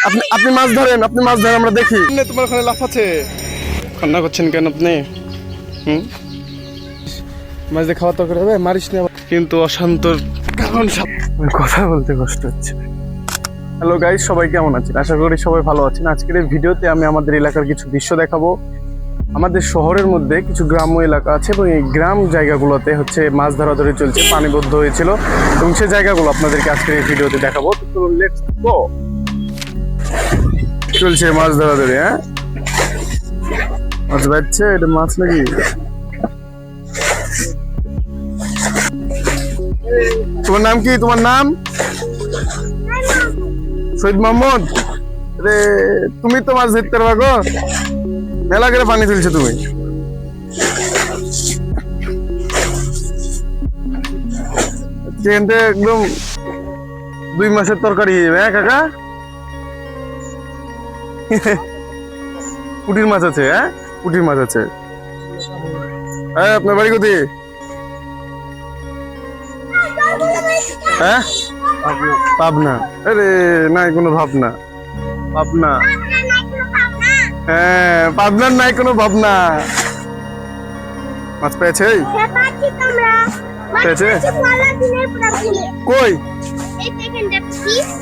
আপনি মাছ ধরেন, আমরা দেখি। তোমার ওখানে লাফ আছে, কান্না করছেন কেন আপনি? মাছ দিয়ে খাওয়া তরকারি হবে, মারিস না কিন্তু। অশান্তর কারণ কথা বলতে কষ্ট হচ্ছে। হ্যালো গাইস, সবাই কেমন আছেন? আশা করি সবাই ভালো আছেন। আজকের এই ভিডিওতে আমি আমাদের এলাকার কিছু দৃশ্য দেখাবো। আমাদের শহরের মধ্যে কিছু গ্রাম্য এলাকা আছে এবং এই গ্রাম জায়গাগুলোতে হচ্ছে মাছ ধরাধরি চলছে, পানিবদ্ধ হয়েছিল এবং সেই জায়গাগুলো আপনাদেরকে আজকের এই ভিডিওতে দেখাবো। তো লেটস গো। চলছে মাছ ধরাধরি। মাছ বাজছে, এটা মাছ নাকি? তোমার নাম কি? তোমার নাম শহীদ মোহাম্মদ। রে তুমি তো মাছ ধরতে পারবা গো, মেলা করে পানি তুলছো তুমি। একদম 2 মাসের তরকারি হয়ে যাবে। কাকা পুঁটির মাছ আছে? পুঁটির মাছ আছে। আপনার বাড়ি কোথায়? পাবনা। আরে নাই কোনো ভাবনা। পাবনা, হ্যাঁ পাবনার নাই কোনো ভাবনা। মাছ পেয়েছে? পেয়েছে? কই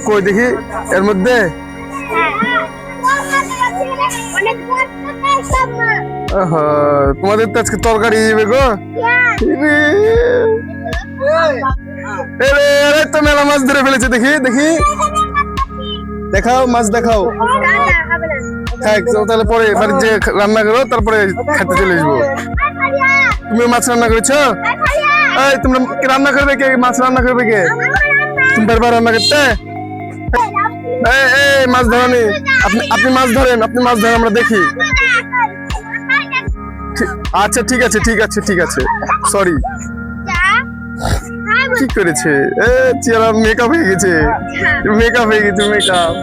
কই দেখি এর মধ্যে। তোমাদের তো আজকে তরকারি যাবে গো। তো মেলা মাছ ধরে ফেলেছে, দেখি দেখি, দেখাও মাছ দেখাও। তাহলে পরে বাড়ির যে রান্না করো তারপরে খেতে চলে আসবো। তুমি মাছ রান্না করেছো? এই তোমরা রান্না করবে কে? মাছ রান্না করবে কে? তুমি পারবা রান্না করতে? এই মাছ ধরানি। আপনি মাছ ধরেন, আমরা দেখি। আচ্ছা ঠিক আছে ঠিক আছে ঠিক আছে, সরি। কি করেছে? চেহারা মেকআপ হয়ে গেছে, মেকআপ।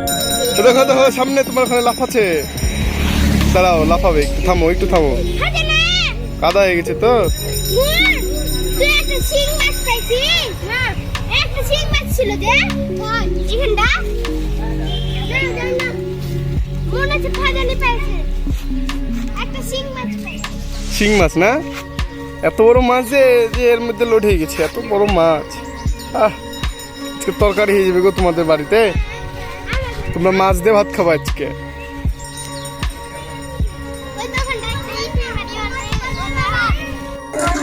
দেখো দেখো সামনে তোমার ওখানে লাফ আছে, দাঁড়াও লাফাবে। একটু থামো। কাদা হয়ে গেছে তো। শিং মাছ না? এত বড় মাছ যে এর মধ্যে লোড হয়ে গেছে, এত বড় মাছ। আজকে তরকারি হয়ে যাবে গো তোমাদের বাড়িতে। তোমরা মাছ দিয়ে ভাত খাবো আজকে।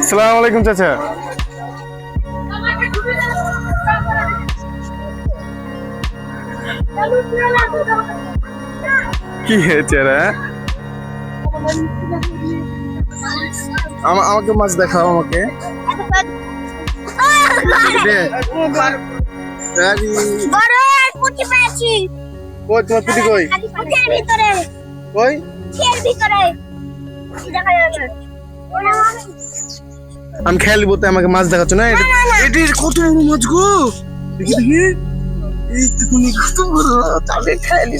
আসসালামু আলাইকুম চাচা। কি হয়েছে রে? আমাকে মাছ দেখাও, আমাকে। আমি খেয়াল বলতে আমাকে মাছ দেখাচ্ছ না? এটি কত বড় মাছ গো, দেখি দেখি। এইটুকুনি কত বড়, তবে খেয়ালি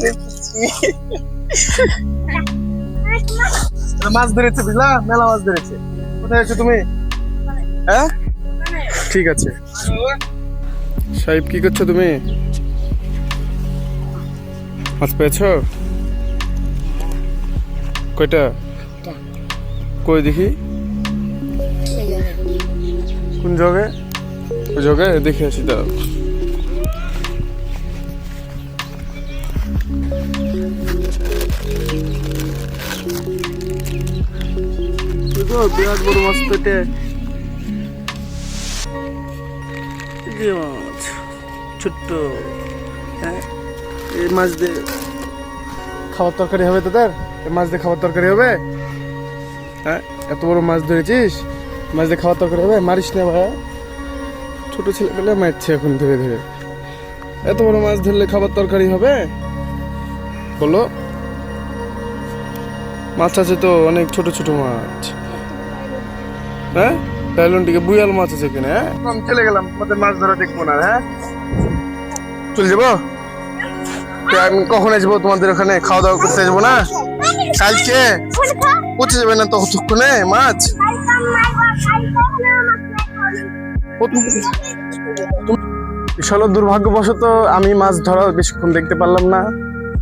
মাছ ধরেছে, বুঝলা? মেলা মাছ ধরেছে। কোথায় আছো তুমি? ঠিক আছে। সাহেব কি করছো তুমি? মাছ পেয়েছো? কয়টা? কই দেখি, কোন জায়গায়? ওই জায়গায় দেখে আসি। দাও বিরাট বড় মাছ পেটে। মাছ ছোট্ট। এই মাছ দিয়ে খাবার তরকারি হবে তোদের? এই মাছ দিয়ে খাবার তরকারি হবে? এত বড় মাছ ধরেছিস, মাছ দিয়ে খাবার তরকারি হবে? মারিস না ভাই, ছোট ছেলে পেলে মারছে এখন ধীরে ধীরে। এত বড় মাছ ধরলে খাবার তরকারি হবে বলো? মাছ আছে তো অনেক, ছোট ছোট মাছ। ডায়লনটিকে বুয়াল মাছ আছে কিনা? আমি চলে গেলাম, তোমাদের মাছ ধরা দেখবো না। চলে যাবো। আমি কখন আসবো তোমাদের ওখানে? খাওয়া দাওয়া করতে আসবো না কালকে? পচে যাবে না ততক্ষণে মাছ? বিশাল দুর্ভাগ্যবশত আমি মাছ ধরা বেশিক্ষণ দেখতে পারলাম না।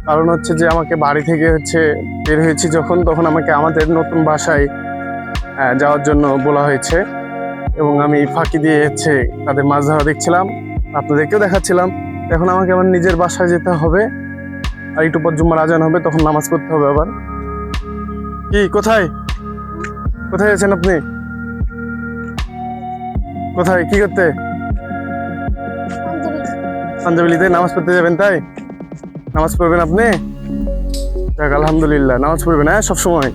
কারণ হচ্ছে যে আমাকে বাড়ি থেকে হচ্ছে বের হয়েছি তখন আমাকে আমাদের নতুন বাসায় যাওয়ার জন্য বলা হয়েছে, এবং আমি ফাঁকি দিয়ে হচ্ছে তাদের মাছ ধরা দেখছিলাম, আপনাদেরকেও দেখাচ্ছিলাম। এখন আমাকে আমার নিজের বাসায় যেতে হবে, আর একটু পর জুম্মার আজান হবে, তখন নামাজ পড়তে হবে আবার। কি কোথায় কোথায় আছেন আপনি? কোথায় কি করতে? পাঞ্জাবিলিতে নামাজ পড়তে যাবেন? তাই নামাজ পড়বেন আপনি? যাক আলহামদুলিল্লাহ, নামাজ পড়বেন হ্যাঁ সবসময়,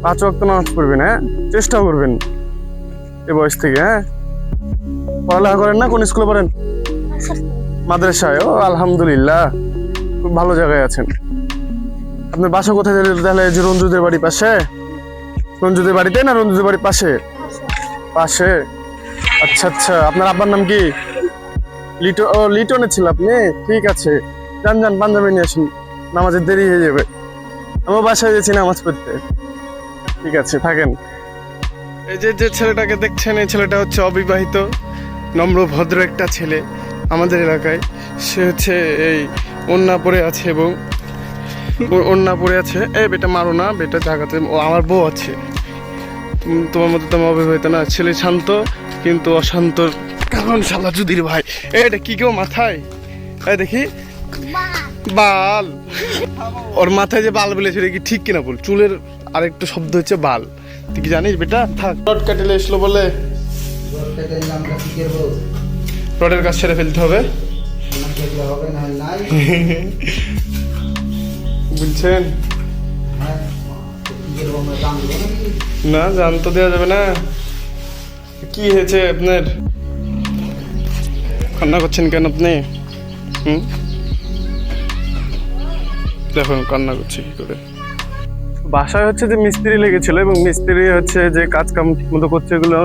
5 ওয়াক্ত নামাজ পড়বেন হ্যাঁ, চেষ্টা করবেন এই বয়স থেকে। হ্যাঁ, পড়ালেখা করেন না? কোন স্কুলে পড়েন? মাদ্রাসায়। ও আলহামদুলিল্লাহ, খুব ভালো জায়গায় আছেন। আপনার বাসা কোথায় তাহলে? যে রঞ্জুদের বাড়ির পাশে? রঞ্জুদের বাড়িতে না রঞ্জুদের বাড়ির পাশে? পাশে। আচ্ছা আচ্ছা, আপনার আব্বার নাম কি? লিটন? ও লিটনে ছিল আপনি, ঠিক আছে। যান যান, পাঞ্জাবি নিয়ে আসুন, নামাজের দেরি হয়ে যাবে। আমার বাসায় গেছি নামাজ পড়তে। ঠিক আছে, থাকেন। এই যে যে ছেলেটাকে দেখছেন, এই ছেলেটা হচ্ছে অবিবাহিত, নম্র ভদ্র একটা ছেলে আমাদের এলাকায়। সে হচ্ছে এই ওন্না পরে আছে, এবং ওন্না পরে আছে। বেটা মারো না, বেটা জায়গাতে ও আমার বউ আছে। তোমার মতো তোমার অবিবাহিত না, ছেলে শান্ত কিন্তু অশান্ত কারণ শালা যুদির ভাই। এটা কি কেউ মাথায় দেখি বাল, ওর মাথায় যে বাল বলেছে কি ঠিক কিনা বল? চুলের আরেকটা শব্দ হচ্ছে বাল, তুই কি জানিস বেটা? থাক, রড কাটেলে এসলো বলে রডের কাজ ছেড়ে ফেলতে হবে বুঝছেন না? জান তো দেওয়া যাবে না। কি হয়েছে আপনার? কান্না করছেন কেন আপনি? দেখুন কান্না করছে কি করে। বাসায় হচ্ছে যে মিস্ত্রি লেগেছিল, এবং মিস্ত্রি হচ্ছে যে কাজ কাম ঠিক মতো করছে এগুলো,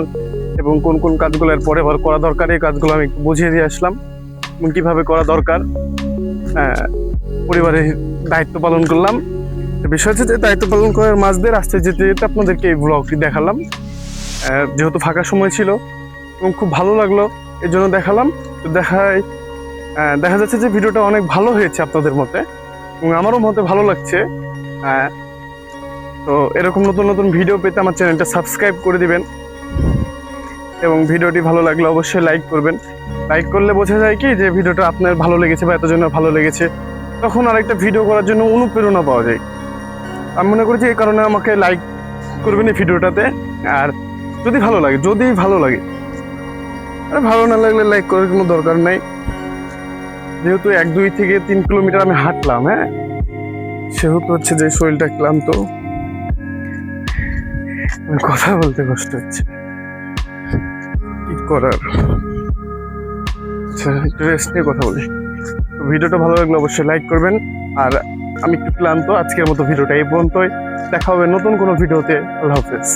এবং কোন কোন কাজগুলো এর পরে করা দরকার, এই কাজগুলো আমি একটু বুঝিয়ে দিয়ে আসলাম, এবং কিভাবে করা দরকার। পরিবারের দায়িত্ব পালন করলাম। বিষয় হচ্ছে যে দায়িত্ব পালন করার মাঝ দিয়ে রাস্তায় যেতে যেতে আপনাদেরকে এই ব্লগটি দেখালাম, যেহেতু ফাঁকা সময় ছিল এবং খুব ভালো লাগলো এই জন্য দেখালাম। তো দেখা যাচ্ছে যে ভিডিওটা অনেক ভালো হয়েছে আপনাদের মতে, এবং আমারও মতে ভালো লাগছে। তো এরকম নতুন নতুন ভিডিও পেতে আমার চ্যানেলটা সাবস্ক্রাইব করে দিবেন, এবং ভিডিওটি ভালো লাগলে অবশ্যই লাইক করবেন। লাইক করলে বোঝা যায় কি যে ভিডিওটা আপনার ভালো লেগেছে বা এতজনের ভালো লেগেছে, তখন আরেকটা ভিডিও করার জন্য অনুপ্রেরণা পাওয়া যায়। আমি মনে করি যে এই কারণে আমাকে লাইক করবেন এই ভিডিওটাতে। আর যদি ভালো লাগে আর ভালো না লাগলে লাইক করার কোনো দরকার নাই, যেহেতু 1-2 থেকে 3 কিলোমিটার আমি হাঁটলাম। হ্যাঁ, সেহেতু হচ্ছে যে শরীরটা ক্লান্ত, কথা বলতে কষ্ট হচ্ছে, কি করার। আচ্ছা, একটু রেস্ট নিয়ে কথা বলি। ভিডিওটা ভালো লাগলে অবশ্যই লাইক করবেন। আর আমি একটু ক্লান্ত, আজকের মতো ভিডিওটা এই পর্যন্তই। দেখা হবে নতুন কোনো ভিডিওতে। আল্লাহ হাফেজ।